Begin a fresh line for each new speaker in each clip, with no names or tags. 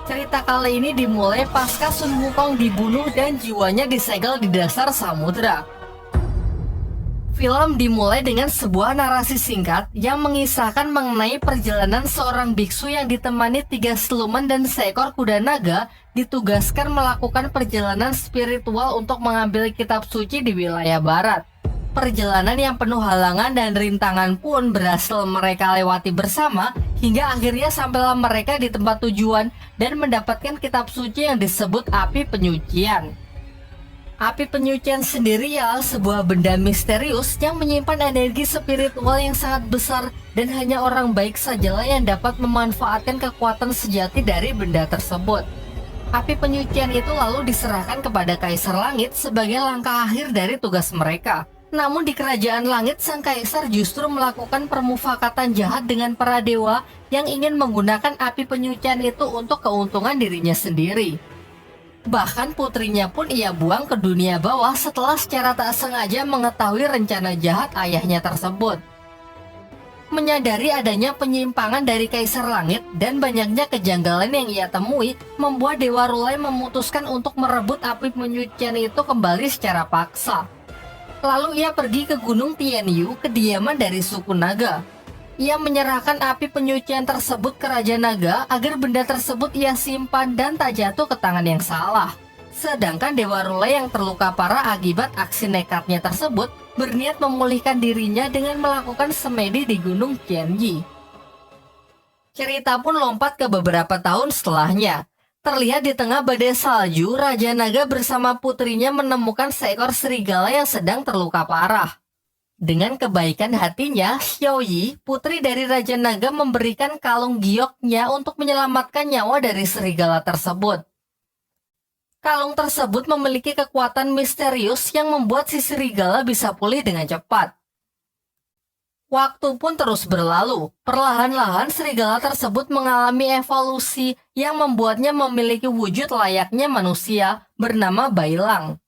Cerita kali ini dimulai pasca Sun Wukong dibunuh dan jiwanya disegel di dasar samudra. Film dimulai dengan sebuah narasi singkat yang mengisahkan mengenai perjalanan seorang biksu yang ditemani 3 siluman dan seekor kuda naga ditugaskan melakukan perjalanan spiritual untuk mengambil kitab suci di wilayah barat. Perjalanan yang penuh halangan dan rintangan pun berhasil mereka lewati bersama hingga akhirnya sampailah mereka di tempat tujuan dan mendapatkan kitab suci yang disebut api penyucian. Api penyucian sendiri adalah sebuah benda misterius yang menyimpan energi spiritual yang sangat besar dan hanya orang baik sajalah yang dapat memanfaatkan kekuatan sejati dari benda tersebut. Api penyucian itu lalu diserahkan kepada Kaisar Langit sebagai langkah akhir dari tugas mereka. Namun di kerajaan langit, sang kaisar justru melakukan permufakatan jahat dengan para dewa yang ingin menggunakan api penyucian itu untuk keuntungan dirinya sendiri. Bahkan putrinya pun ia buang ke dunia bawah setelah secara tak sengaja mengetahui rencana jahat ayahnya tersebut. Menyadari adanya penyimpangan dari Kaisar Langit dan banyaknya kejanggalan yang ia temui, membuat Dewa Rulai memutuskan untuk merebut api penyucian itu kembali secara paksa. Lalu ia pergi ke Gunung Tianyu, kediaman dari suku naga. Ia menyerahkan api penyucian tersebut ke Raja Naga agar benda tersebut ia simpan dan tak jatuh ke tangan yang salah. Sedangkan Dewa Rulai yang terluka parah akibat aksi nekatnya tersebut berniat memulihkan dirinya dengan melakukan semedi di Gunung Tianyi. Cerita pun lompat ke beberapa tahun setelahnya. Terlihat di tengah badai salju, Raja Naga bersama putrinya menemukan seekor serigala yang sedang terluka parah. Dengan kebaikan hatinya, Xiao Yi, putri dari Raja Naga, memberikan kalung gioknya untuk menyelamatkan nyawa dari serigala tersebut. Kalung tersebut memiliki kekuatan misterius yang membuat si serigala bisa pulih dengan cepat. Waktu pun terus berlalu. Perlahan-lahan serigala tersebut mengalami evolusi yang membuatnya memiliki wujud layaknya manusia bernama Bailang.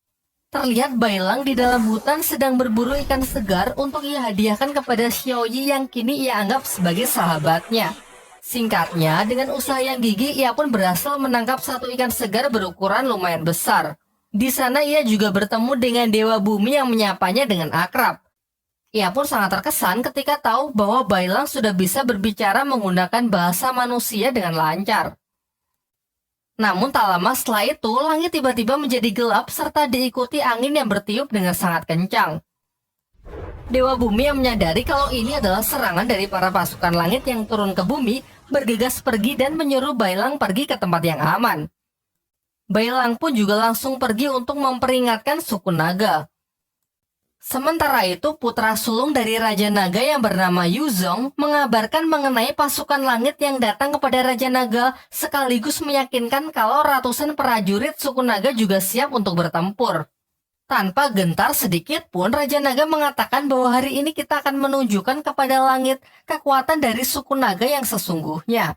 Terlihat Bailang di dalam hutan sedang berburu ikan segar untuk ia hadiahkan kepada Xiao Yi yang kini ia anggap sebagai sahabatnya. Singkatnya, dengan usaha yang gigih ia pun berhasil menangkap satu ikan segar berukuran lumayan besar. Di sana ia juga bertemu dengan Dewa Bumi yang menyapanya dengan akrab. Ia pun sangat terkesan ketika tahu bahwa Bailang sudah bisa berbicara menggunakan bahasa manusia dengan lancar. Namun tak lama setelah itu, langit tiba-tiba menjadi gelap serta diikuti angin yang bertiup dengan sangat kencang. Dewa Bumi yang menyadari kalau ini adalah serangan dari para pasukan langit yang turun ke bumi, bergegas pergi dan menyuruh Bailang pergi ke tempat yang aman. Bailang pun juga langsung pergi untuk memperingatkan suku naga. Sementara itu, putra sulung dari Raja Naga yang bernama Yuzong mengabarkan mengenai pasukan langit yang datang kepada Raja Naga sekaligus meyakinkan kalau ratusan prajurit suku naga juga siap untuk bertempur. Tanpa gentar sedikit pun, Raja Naga mengatakan bahwa hari ini kita akan menunjukkan kepada langit kekuatan dari suku naga yang sesungguhnya.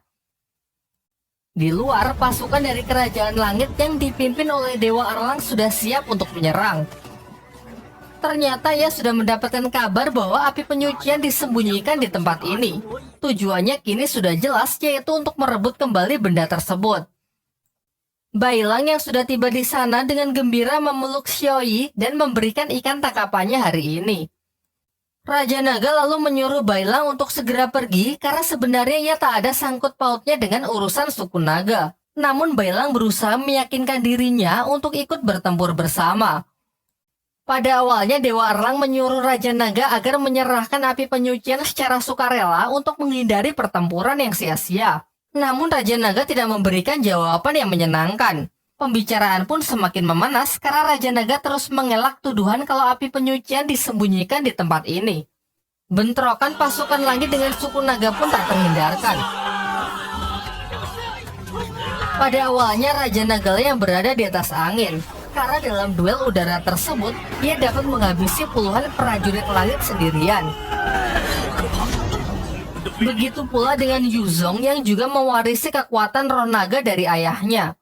Di luar, pasukan dari kerajaan langit yang dipimpin oleh Dewa Erlang sudah siap untuk menyerang. Ternyata ia sudah mendapatkan kabar bahwa api penyucian disembunyikan di tempat ini. Tujuannya kini sudah jelas, yaitu untuk merebut kembali benda tersebut. Bailang yang sudah tiba di sana dengan gembira memeluk Xiao Yi dan memberikan ikan tangkapannya hari ini. Raja Naga lalu menyuruh Bailang untuk segera pergi karena sebenarnya ia tak ada sangkut pautnya dengan urusan suku naga. Namun Bailang berusaha meyakinkan dirinya untuk ikut bertempur bersama. Pada awalnya Dewa Erlang menyuruh Raja Naga agar menyerahkan api penyucian secara sukarela untuk menghindari pertempuran yang sia-sia. Namun Raja Naga tidak memberikan jawaban yang menyenangkan. Pembicaraan pun semakin memanas karena Raja Naga terus mengelak tuduhan kalau api penyucian disembunyikan di tempat ini. Bentrokan pasukan langit dengan suku naga pun tak terhindarkan. Pada awalnya Raja Nagala yang berada di atas angin. Karena dalam duel udara tersebut, ia dapat menghabisi puluhan prajurit langit sendirian. Begitu pula dengan Yuzong yang juga mewarisi kekuatan roh naga dari ayahnya.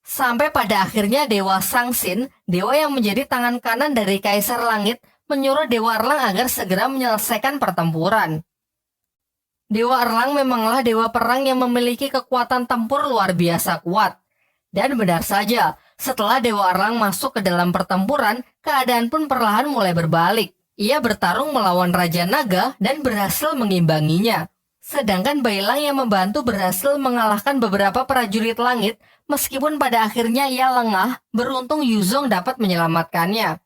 Sampai pada akhirnya Dewa Sangsin, dewa yang menjadi tangan kanan dari Kaisar Langit, menyuruh Dewa Erlang agar segera menyelesaikan pertempuran. Dewa Erlang memanglah dewa perang yang memiliki kekuatan tempur luar biasa kuat. Dan benar saja, setelah Dewa Erlang masuk ke dalam pertempuran, keadaan pun perlahan mulai berbalik. Ia bertarung melawan Raja Naga dan berhasil mengimbanginya. Sedangkan Bailang yang membantu berhasil mengalahkan beberapa prajurit langit, meskipun pada akhirnya ia lengah, beruntung Yuzong dapat menyelamatkannya.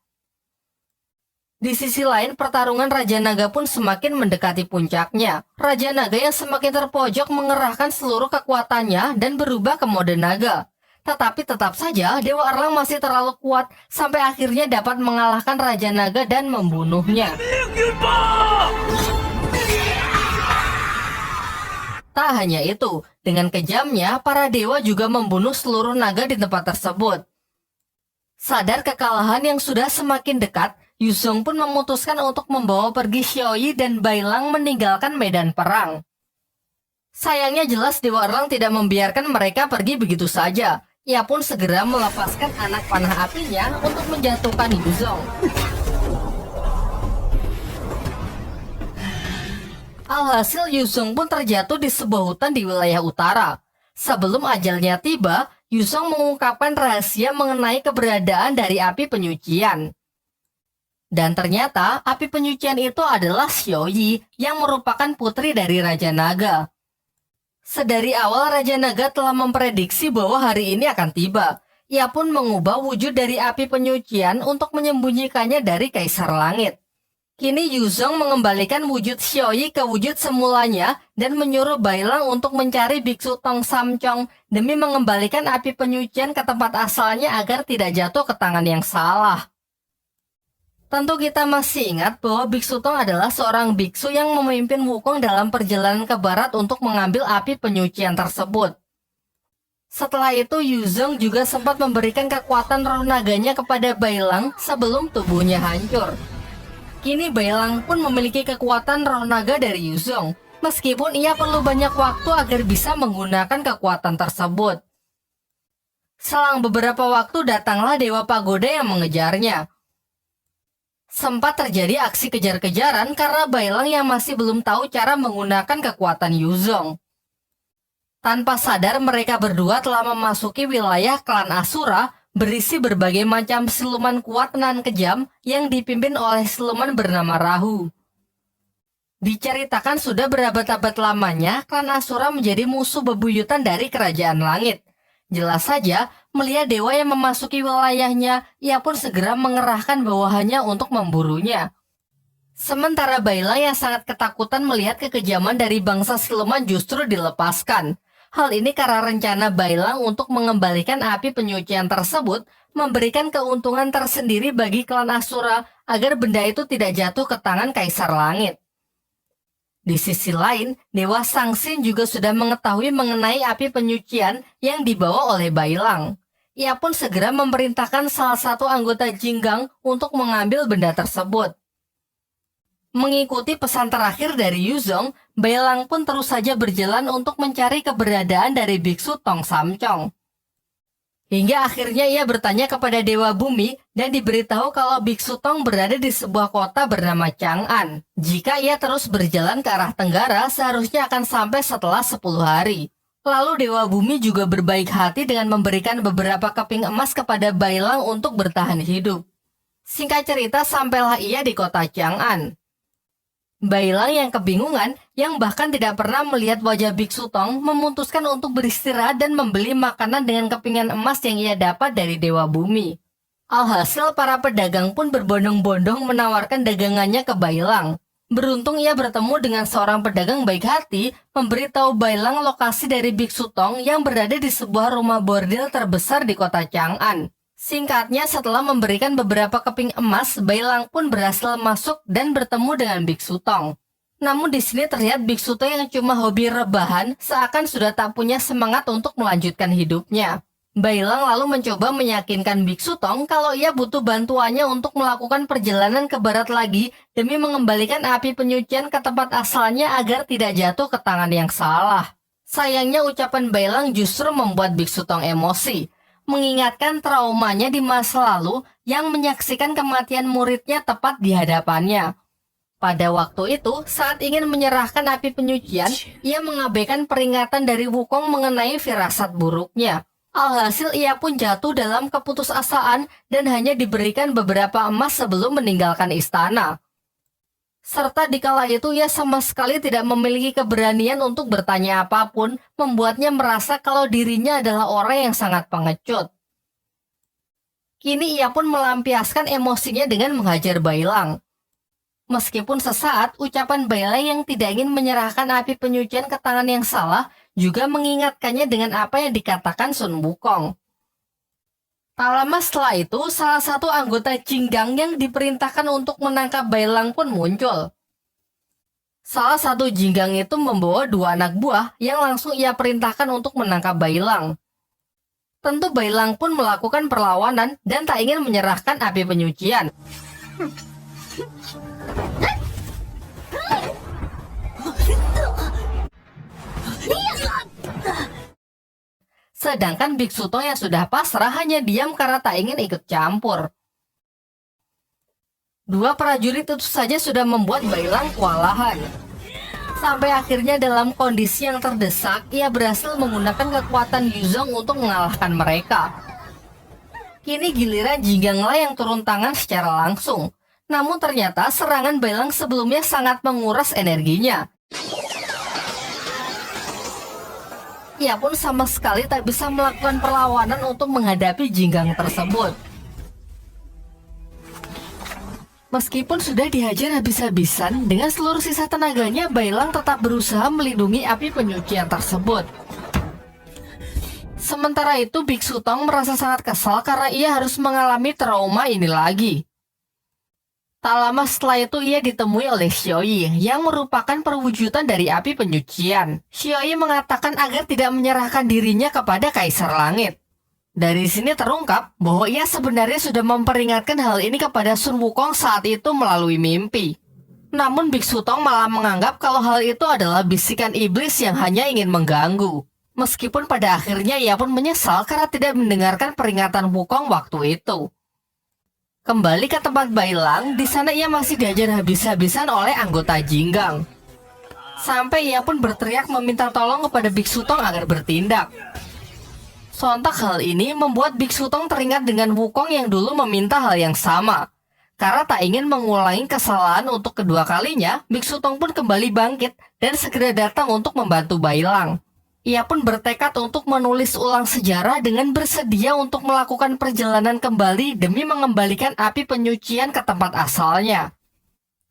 Di sisi lain, pertarungan Raja Naga pun semakin mendekati puncaknya. Raja Naga yang semakin terpojok mengerahkan seluruh kekuatannya dan berubah ke mode naga. Tetapi tetap saja, Dewa Erlang masih terlalu kuat sampai akhirnya dapat mengalahkan Raja Naga dan membunuhnya. Tak hanya itu, dengan kejamnya, para dewa juga membunuh seluruh naga di tempat tersebut. Sadar kekalahan yang sudah semakin dekat, Yuzong pun memutuskan untuk membawa pergi Xiaoyi dan Bailang meninggalkan medan perang. Sayangnya jelas Dewa Erlang tidak membiarkan mereka pergi begitu saja. Ia pun segera melepaskan anak panah apinya untuk menjatuhkan Yuzong. Alhasil Yuzong pun terjatuh di sebuah hutan di wilayah utara. Sebelum ajalnya tiba, Yuzong mengungkapkan rahasia mengenai keberadaan dari api penyucian. Dan ternyata api penyucian itu adalah Xiaoyi yang merupakan putri dari Raja Naga. Sedari awal Raja Naga telah memprediksi bahwa hari ini akan tiba. Ia pun mengubah wujud dari api penyucian untuk menyembunyikannya dari Kaisar Langit. Kini Yuzong mengembalikan wujud Xiaoyi ke wujud semulanya dan menyuruh Bailang untuk mencari Biksu Tong Samcong demi mengembalikan api penyucian ke tempat asalnya agar tidak jatuh ke tangan yang salah. Tentu kita masih ingat bahwa Biksu Tong adalah seorang biksu yang memimpin Wukong dalam perjalanan ke barat untuk mengambil api penyucian tersebut. Setelah itu Yuzong juga sempat memberikan kekuatan roh naganya kepada Bailang sebelum tubuhnya hancur. Kini Bailang pun memiliki kekuatan roh naga dari Yuzong, meskipun ia perlu banyak waktu agar bisa menggunakan kekuatan tersebut. Selang beberapa waktu datanglah Dewa Pagoda yang mengejarnya. Sempat terjadi aksi kejar-kejaran karena Bailang yang masih belum tahu cara menggunakan kekuatan Yuzong. Tanpa sadar mereka berdua telah memasuki wilayah klan Asura, berisi berbagai macam siluman kuat dan kejam yang dipimpin oleh siluman bernama Rahu. Diceritakan sudah berabad-abad lamanya, klan Asura menjadi musuh bebuyutan dari kerajaan langit. Jelas saja, melihat dewa yang memasuki wilayahnya, ia pun segera mengerahkan bawahannya untuk memburunya. Sementara Bailang yang sangat ketakutan melihat kekejaman dari bangsa siluman justru dilepaskan. Hal ini karena rencana Bailang untuk mengembalikan api penyucian tersebut memberikan keuntungan tersendiri bagi klan Asura agar benda itu tidak jatuh ke tangan Kaisar Langit. Di sisi lain, Dewa Sangsin juga sudah mengetahui mengenai api penyucian yang dibawa oleh Bailang. Ia pun segera memerintahkan salah satu anggota Jinggang untuk mengambil benda tersebut. Mengikuti pesan terakhir dari Yuzong, Bailang pun terus saja berjalan untuk mencari keberadaan dari Biksu Tong Samcong. Hingga akhirnya ia bertanya kepada Dewa Bumi dan diberitahu kalau Biksu Tong berada di sebuah kota bernama Chang'an. Jika ia terus berjalan ke arah tenggara, seharusnya akan sampai setelah 10 hari. Lalu Dewa Bumi juga berbaik hati dengan memberikan beberapa keping emas kepada Bailang untuk bertahan hidup. Singkat cerita, sampailah ia di kota Chang'an. Bailang yang kebingungan, yang bahkan tidak pernah melihat wajah Biksu Tong, memutuskan untuk beristirahat dan membeli makanan dengan kepingan emas yang ia dapat dari Dewa Bumi. Alhasil para pedagang pun berbondong-bondong menawarkan dagangannya ke Bailang. Beruntung ia bertemu dengan seorang pedagang baik hati, memberitahu Bailang lokasi dari Biksu Tong yang berada di sebuah rumah bordil terbesar di kota Chang'an. Singkatnya, setelah memberikan beberapa keping emas, Bailang pun berhasil masuk dan bertemu dengan Biksu Tong. Namun di sini terlihat Biksu Tong yang cuma hobi rebahan, seakan sudah tak punya semangat untuk melanjutkan hidupnya. Bailang lalu mencoba meyakinkan Biksu Tong kalau ia butuh bantuannya untuk melakukan perjalanan ke barat lagi demi mengembalikan api penyucian ke tempat asalnya agar tidak jatuh ke tangan yang salah. Sayangnya ucapan Bailang justru membuat Biksu Tong emosi. mengingatkan traumanya di masa lalu yang menyaksikan kematian muridnya tepat di hadapannya. Pada waktu itu, saat ingin menyerahkan api penyucian, ia mengabaikan peringatan dari Wukong mengenai firasat buruknya. Alhasil ia pun jatuh dalam keputusasaan dan hanya diberikan beberapa emas sebelum meninggalkan istana. Serta dikala itu ia sama sekali tidak memiliki keberanian untuk bertanya apapun, membuatnya merasa kalau dirinya adalah orang yang sangat pengecut. Kini ia pun melampiaskan emosinya dengan menghajar Bailang. Meskipun sesaat, ucapan Bailang yang tidak ingin menyerahkan api penyucian ke tangan yang salah juga mengingatkannya dengan apa yang dikatakan Sun Wukong. Tak lama setelah itu, salah satu anggota Jinggang yang diperintahkan untuk menangkap Bailang pun muncul. Salah satu Jinggang itu membawa 2 anak buah yang langsung ia perintahkan untuk menangkap Bailang. Tentu Bailang pun melakukan perlawanan dan tak ingin menyerahkan api penyucian. Sedangkan Biksu Tong yang sudah pasrah hanya diam karena tak ingin ikut campur. 2 prajurit itu saja sudah membuat Bailang kewalahan. Sampai akhirnya dalam kondisi yang terdesak, ia berhasil menggunakan kekuatan Yuzong untuk mengalahkan mereka. Kini giliran Jingganglah yang turun tangan secara langsung. Namun ternyata serangan Bailang sebelumnya sangat menguras energinya. Ia pun sama sekali tak bisa melakukan perlawanan untuk menghadapi Jinggang tersebut. Meskipun sudah dihajar habis-habisan, dengan seluruh sisa tenaganya, Bailang tetap berusaha melindungi api penyucian tersebut. Sementara itu, Biksu Tong merasa sangat kesal karena ia harus mengalami trauma ini lagi. Tak lama setelah itu ia ditemui oleh Xiaoyi yang merupakan perwujudan dari api penyucian. Xiaoyi mengatakan agar tidak menyerahkan dirinya kepada Kaisar Langit. Dari sini terungkap bahwa ia sebenarnya sudah memperingatkan hal ini kepada Sun Wukong saat itu melalui mimpi. Namun Biksu Tong malah menganggap kalau hal itu adalah bisikan iblis yang hanya ingin mengganggu. Meskipun pada akhirnya ia pun menyesal karena tidak mendengarkan peringatan Wukong waktu itu. Kembali ke tempat Bailang, di sana ia masih diajar habis-habisan oleh anggota Jinggang. Sampai ia pun berteriak meminta tolong kepada Biksu Tong agar bertindak. Sontak hal ini membuat Biksu Tong teringat dengan Wukong yang dulu meminta hal yang sama. Karena tak ingin mengulangi kesalahan untuk kedua kalinya, Biksu Tong pun kembali bangkit dan segera datang untuk membantu Bailang. Ia pun bertekad untuk menulis ulang sejarah dengan bersedia untuk melakukan perjalanan kembali demi mengembalikan api penyucian ke tempat asalnya.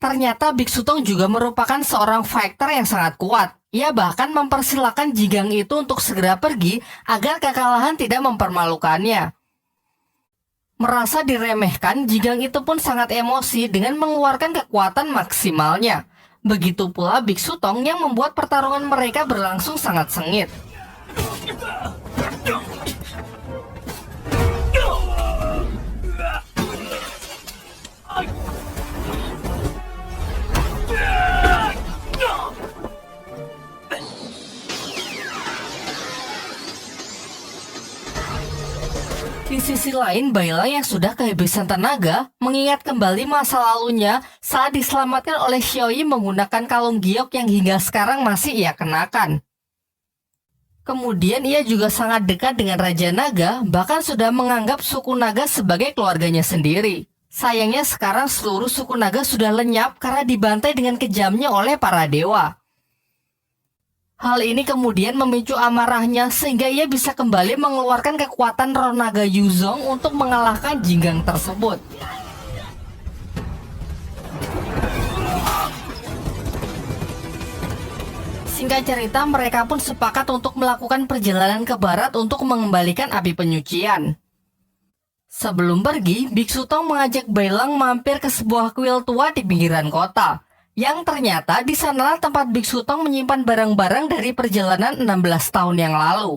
Ternyata Biksu Tong juga merupakan seorang fighter yang sangat kuat. Ia bahkan mempersilahkan Jinggang itu untuk segera pergi agar kekalahan tidak mempermalukannya. Merasa diremehkan, Jinggang itu pun sangat emosi dengan mengeluarkan kekuatan maksimalnya. Begitu pula Biksu Tong yang membuat pertarungan mereka berlangsung sangat sengit. Di sisi lain, Bailang yang sudah kehabisan tenaga mengingat kembali masa lalunya saat diselamatkan oleh Xiaoyi menggunakan kalung giok yang hingga sekarang masih ia kenakan. Kemudian ia juga sangat dekat dengan Raja Naga, bahkan sudah menganggap suku naga sebagai keluarganya sendiri. Sayangnya sekarang seluruh suku naga sudah lenyap karena dibantai dengan kejamnya oleh para dewa. Hal ini kemudian memicu amarahnya sehingga ia bisa kembali mengeluarkan kekuatan roh naga Yuzong untuk mengalahkan Jinggang tersebut. Singkat cerita, mereka pun sepakat untuk melakukan perjalanan ke barat untuk mengembalikan api penyucian. Sebelum pergi, Biksu Tong mengajak Bailang mampir ke sebuah kuil tua di pinggiran kota. Yang ternyata di sanalah tempat Biksu Tong menyimpan barang-barang dari perjalanan 16 tahun yang lalu.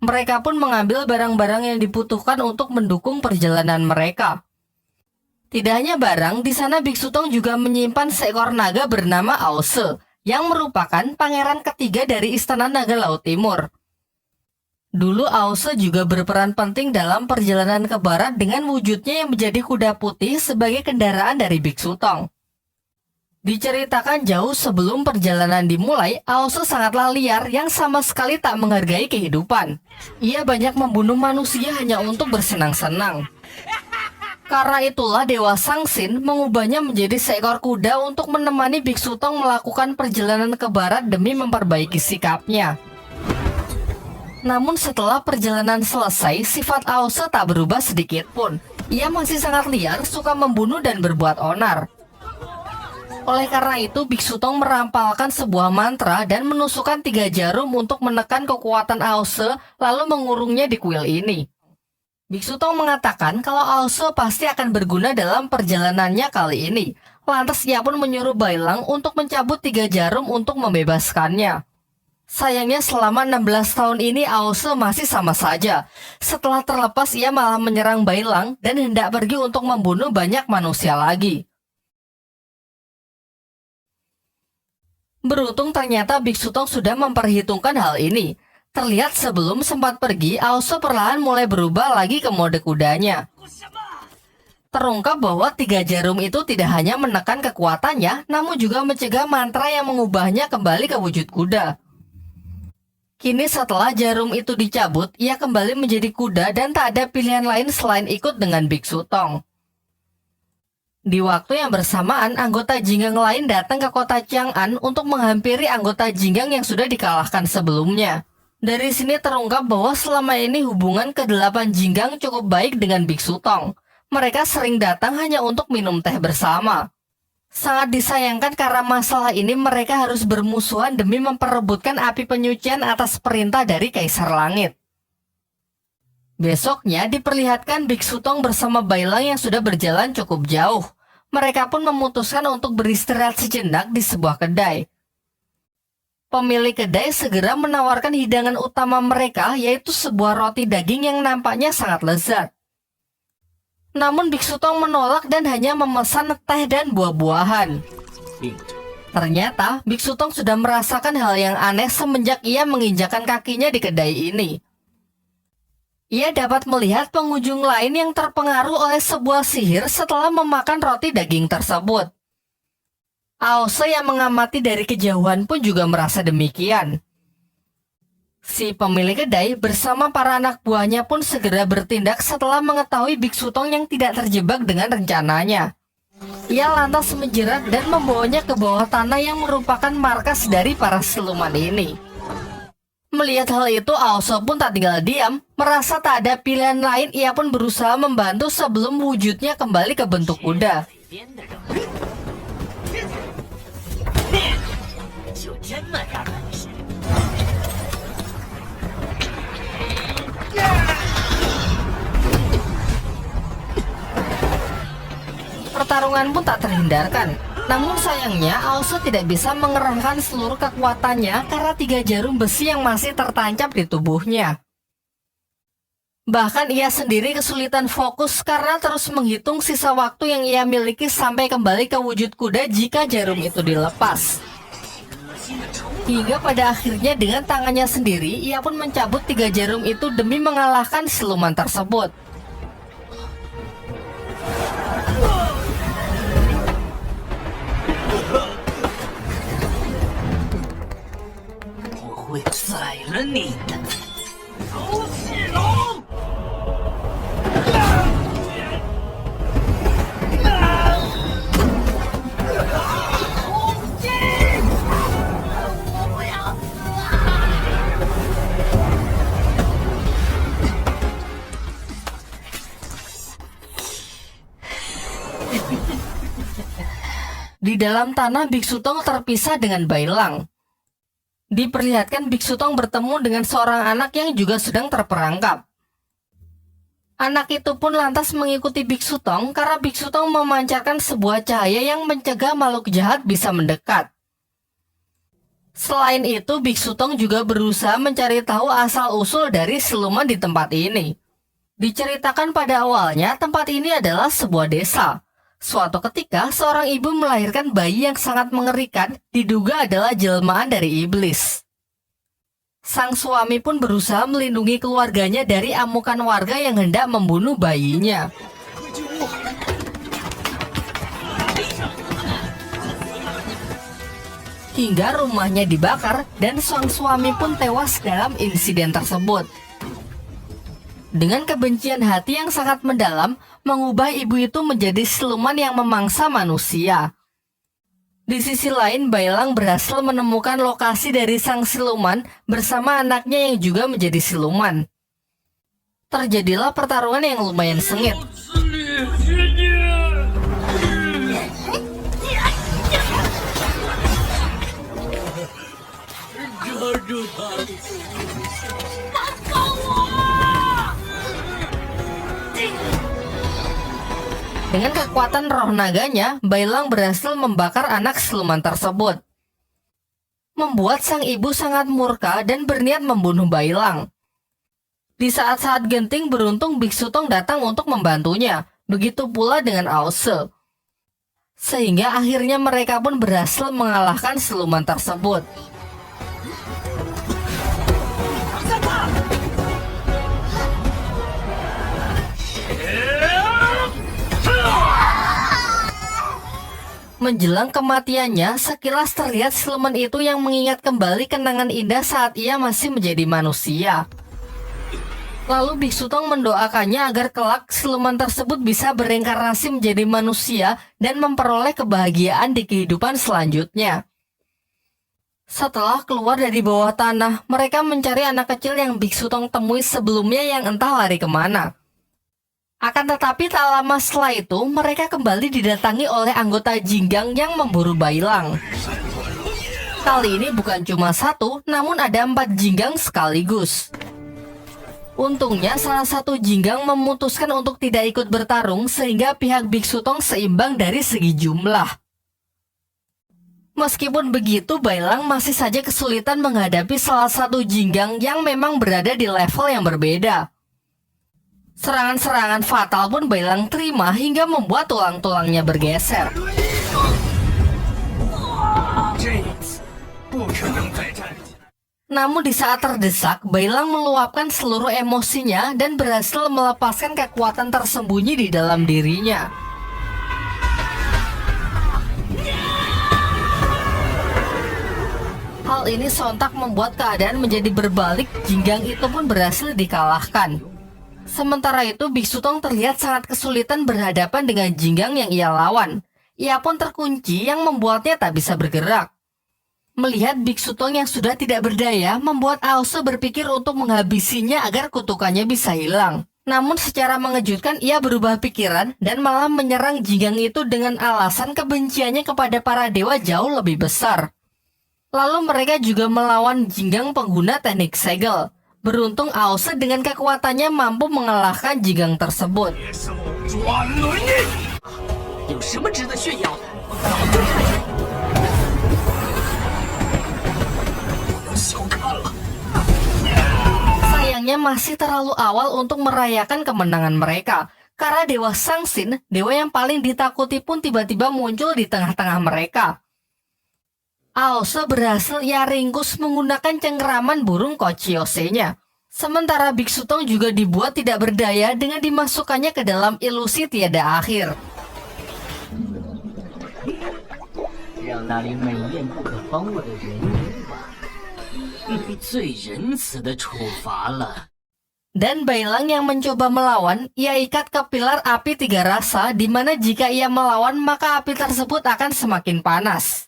Mereka pun mengambil barang-barang yang dibutuhkan untuk mendukung perjalanan mereka. Tidak hanya barang, di sana Biksu Tong juga menyimpan seekor naga bernama Aose, yang merupakan pangeran ketiga dari Istana Naga Laut Timur. Dulu Ause juga berperan penting dalam perjalanan ke barat dengan wujudnya yang menjadi kuda putih sebagai kendaraan dari Biksu Tong. Diceritakan jauh sebelum perjalanan dimulai, Ause sangatlah liar yang sama sekali tak menghargai kehidupan. Ia banyak membunuh manusia hanya untuk bersenang-senang. Karena itulah Dewa Sangsin mengubahnya menjadi seekor kuda untuk menemani Biksu Tong melakukan perjalanan ke barat demi memperbaiki sikapnya. Namun setelah perjalanan selesai, sifat Ause tak berubah sedikit pun. Ia masih sangat liar, suka membunuh dan berbuat onar. Oleh karena itu, Biksu Tong merampalkan sebuah mantra dan menusukkan 3 jarum untuk menekan kekuatan Ause, lalu mengurungnya di kuil ini. Biksu Tong mengatakan kalau Ause pasti akan berguna dalam perjalanannya kali ini. Lantas ia pun menyuruh Bailang untuk mencabut 3 jarum untuk membebaskannya. Sayangnya selama 16 tahun ini Ause masih sama saja. Setelah terlepas ia malah menyerang Bailang dan hendak pergi untuk membunuh banyak manusia lagi. Beruntung ternyata Biksu Tong sudah memperhitungkan hal ini. Terlihat sebelum sempat pergi, Ause perlahan mulai berubah lagi ke mode kudanya. Terungkap bahwa 3 jarum itu tidak hanya menekan kekuatannya, namun juga mencegah mantra yang mengubahnya kembali ke wujud kuda. Kini setelah jarum itu dicabut, ia kembali menjadi kuda dan tak ada pilihan lain selain ikut dengan Biksu Tong. Di waktu yang bersamaan, anggota Jinggang lain datang ke kota Chang'an untuk menghampiri anggota Jinggang yang sudah dikalahkan sebelumnya. Dari sini terungkap bahwa selama ini hubungan ke-8 Jinggang cukup baik dengan Biksu Tong. Mereka sering datang hanya untuk minum teh bersama. Sangat disayangkan karena masalah ini mereka harus bermusuhan demi memperebutkan api penyucian atas perintah dari Kaisar Langit. Besoknya diperlihatkan Biksu Tong bersama Bailang yang sudah berjalan cukup jauh. Mereka pun memutuskan untuk beristirahat sejenak di sebuah kedai. Pemilik kedai segera menawarkan hidangan utama mereka, yaitu sebuah roti daging yang nampaknya sangat lezat. Namun Biksu Tong menolak dan hanya memesan teh dan buah-buahan. Ternyata Biksu Tong sudah merasakan hal yang aneh semenjak ia menginjakan kakinya di kedai ini. Ia dapat melihat pengunjung lain yang terpengaruh oleh sebuah sihir setelah memakan roti daging tersebut. Ause yang mengamati dari kejauhan pun juga merasa demikian. Si pemilik kedai bersama para anak buahnya pun segera bertindak setelah mengetahui Biksu Tong yang tidak terjebak dengan rencananya. Ia lantas menjerat dan membawanya ke bawah tanah yang merupakan markas dari para siluman ini. Melihat hal itu, Ause pun tak tinggal diam. Merasa tak ada pilihan lain, ia pun berusaha membantu sebelum wujudnya kembali ke bentuk kuda. Pertarungan pun tak terhindarkan. Namun sayangnya Ause tidak bisa mengerahkan seluruh kekuatannya karena 3 jarum besi yang masih tertancap di tubuhnya. Bahkan ia sendiri kesulitan fokus karena terus menghitung sisa waktu yang ia miliki sampai kembali ke wujud kuda jika jarum itu dilepas. Hingga pada akhirnya dengan tangannya sendiri ia pun mencabut 3 jarum itu demi mengalahkan siluman tersebut. Di dalam tanah, Biksu Tong terpisah dengan Bailang. Diperlihatkan Biksu Tong bertemu dengan seorang anak yang juga sedang terperangkap. Anak itu pun lantas mengikuti Biksu Tong karena Biksu Tong memancarkan sebuah cahaya yang mencegah makhluk jahat bisa mendekat. Selain itu, Biksu Tong juga berusaha mencari tahu asal-usul dari siluman di tempat ini. Diceritakan pada awalnya, tempat ini adalah sebuah desa. Suatu ketika, seorang ibu melahirkan bayi yang sangat mengerikan, diduga adalah jelmaan dari iblis. Sang suami pun berusaha melindungi keluarganya dari amukan warga yang hendak membunuh bayinya. Hingga rumahnya dibakar dan sang suami pun tewas dalam insiden tersebut. Dengan kebencian hati yang sangat mendalam, mengubah ibu itu menjadi siluman yang memangsa manusia. Di sisi lain, Bailang berhasil menemukan lokasi dari sang siluman bersama anaknya yang juga menjadi siluman. Terjadilah pertarungan yang lumayan sengit. Dengan kekuatan roh naganya, Bailang berhasil membakar anak siluman tersebut, membuat sang ibu sangat murka dan berniat membunuh Bailang. Di saat-saat genting, beruntung Biksu Tong datang untuk membantunya, begitu pula dengan Aose. Sehingga akhirnya mereka pun berhasil mengalahkan siluman tersebut. Menjelang kematiannya, sekilas terlihat siluman itu yang mengingat kembali kenangan indah saat ia masih menjadi manusia. Lalu Biksu Tong mendoakannya agar kelak siluman tersebut bisa bereinkarnasi menjadi manusia dan memperoleh kebahagiaan di kehidupan selanjutnya. Setelah keluar dari bawah tanah, mereka mencari anak kecil yang Biksu Tong temui sebelumnya yang entah lari kemana. Akan tetapi tak lama setelah itu, mereka kembali didatangi oleh anggota Jinggang yang memburu Bailang. Kali ini bukan cuma satu, namun ada 4 Jinggang sekaligus. Untungnya salah satu Jinggang memutuskan untuk tidak ikut bertarung sehingga pihak Biksu Tong seimbang dari segi jumlah. Meskipun begitu, Bailang masih saja kesulitan menghadapi salah satu Jinggang yang memang berada di level yang berbeda. Serangan-serangan fatal pun Bailang terima hingga membuat tulang-tulangnya bergeser. Namun di saat terdesak, Bailang meluapkan seluruh emosinya dan berhasil melepaskan kekuatan tersembunyi di dalam dirinya. Hal ini sontak membuat keadaan menjadi berbalik, Jinggang itu pun berhasil dikalahkan. Sementara itu, Biksu Tong terlihat sangat kesulitan berhadapan dengan Jinggang yang ia lawan. Ia pun terkunci yang membuatnya tak bisa bergerak. Melihat Biksu Tong yang sudah tidak berdaya, membuat Aose berpikir untuk menghabisinya agar kutukannya bisa hilang. Namun secara mengejutkan ia berubah pikiran dan malah menyerang Jinggang itu dengan alasan kebenciannya kepada para dewa jauh lebih besar. Lalu mereka juga melawan Jinggang pengguna teknik segel. Beruntung Aose dengan kekuatannya mampu mengalahkan Jinggang tersebut. Sayangnya masih terlalu awal untuk merayakan kemenangan mereka, karena Dewa Sangsin, dewa yang paling ditakuti pun tiba-tiba muncul di tengah-tengah mereka. Aose berhasil ia ringkus menggunakan cengkeraman burung Kochiose-nya. Sementara Biksu Tong juga dibuat tidak berdaya dengan dimasukkannya ke dalam ilusi tiada akhir. Dan Bailang yang mencoba melawan, ia ikat ke pilar api 3 rasa, di mana jika ia melawan maka api tersebut akan semakin panas.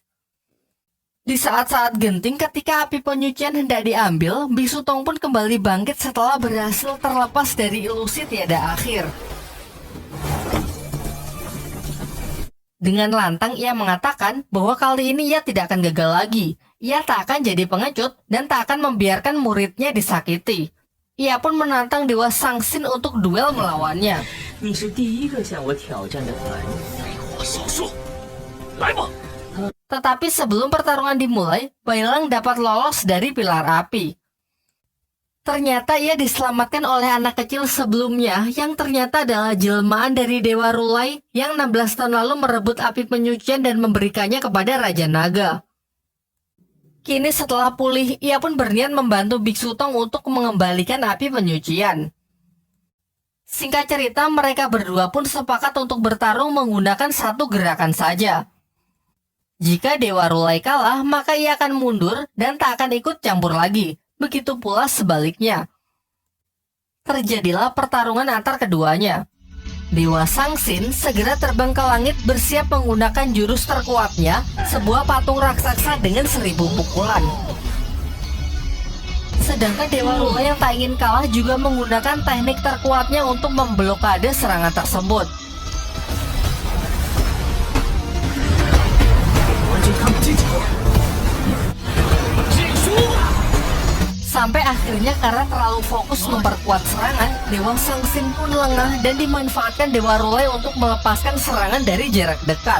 Di saat-saat genting ketika api penyucian hendak diambil, Biksu Tong pun kembali bangkit setelah berhasil terlepas dari ilusi tiada akhir. Dengan lantang ia mengatakan bahwa kali ini ia tidak akan gagal lagi. Ia tak akan jadi pengecut dan tak akan membiarkan muridnya disakiti. Ia pun menantang Dewa Sangsin untuk duel melawannya. Tetapi sebelum pertarungan dimulai, Bailang dapat lolos dari pilar api. Ternyata ia diselamatkan oleh anak kecil sebelumnya yang ternyata adalah jelmaan dari Dewa Rulai yang 16 tahun lalu merebut api penyucian dan memberikannya kepada Raja Naga. Kini setelah pulih, ia pun berniat membantu Biksu Tong untuk mengembalikan api penyucian. Singkat cerita, mereka berdua pun sepakat untuk bertarung menggunakan satu gerakan saja. Jika Dewa Rulai kalah, maka ia akan mundur dan tak akan ikut campur lagi. Begitu pula sebaliknya. Terjadilah pertarungan antar keduanya. Dewa Sangsin segera terbang ke langit bersiap menggunakan jurus terkuatnya, sebuah patung raksasa dengan 1000 pukulan. Sedangkan Dewa Rulai yang tak ingin kalah juga menggunakan teknik terkuatnya untuk memblokade serangan tersebut. Sampai akhirnya karena terlalu fokus memperkuat serangan, Dewa Sangsin pun lengah dan dimanfaatkan Dewa Rulai untuk melepaskan serangan dari jarak dekat.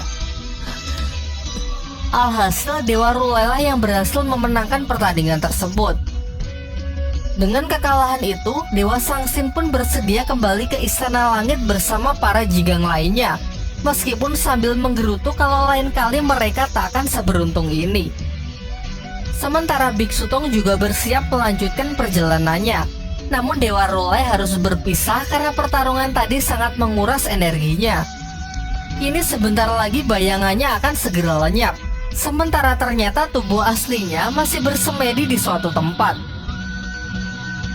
Alhasil Dewa Rulai lah yang berhasil memenangkan pertandingan tersebut. Dengan kekalahan itu, Dewa Sangsin pun bersedia kembali ke Istana Langit bersama para jigang lainnya, meskipun sambil menggerutu kalau lain kali mereka tak akan seberuntung ini. Sementara Biksu Tong juga bersiap melanjutkan perjalanannya. Namun Dewa Rulai harus berpisah karena pertarungan tadi sangat menguras energinya. Kini sebentar lagi bayangannya akan segera lenyap. Sementara ternyata tubuh aslinya masih bersemedi di suatu tempat.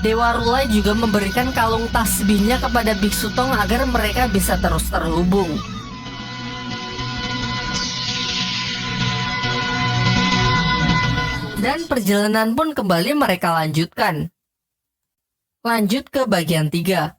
Dewa Rulai juga memberikan kalung tasbihnya kepada Biksu Tong agar mereka bisa terus terhubung. Dan perjalanan pun kembali mereka lanjutkan. Lanjut ke bagian 3.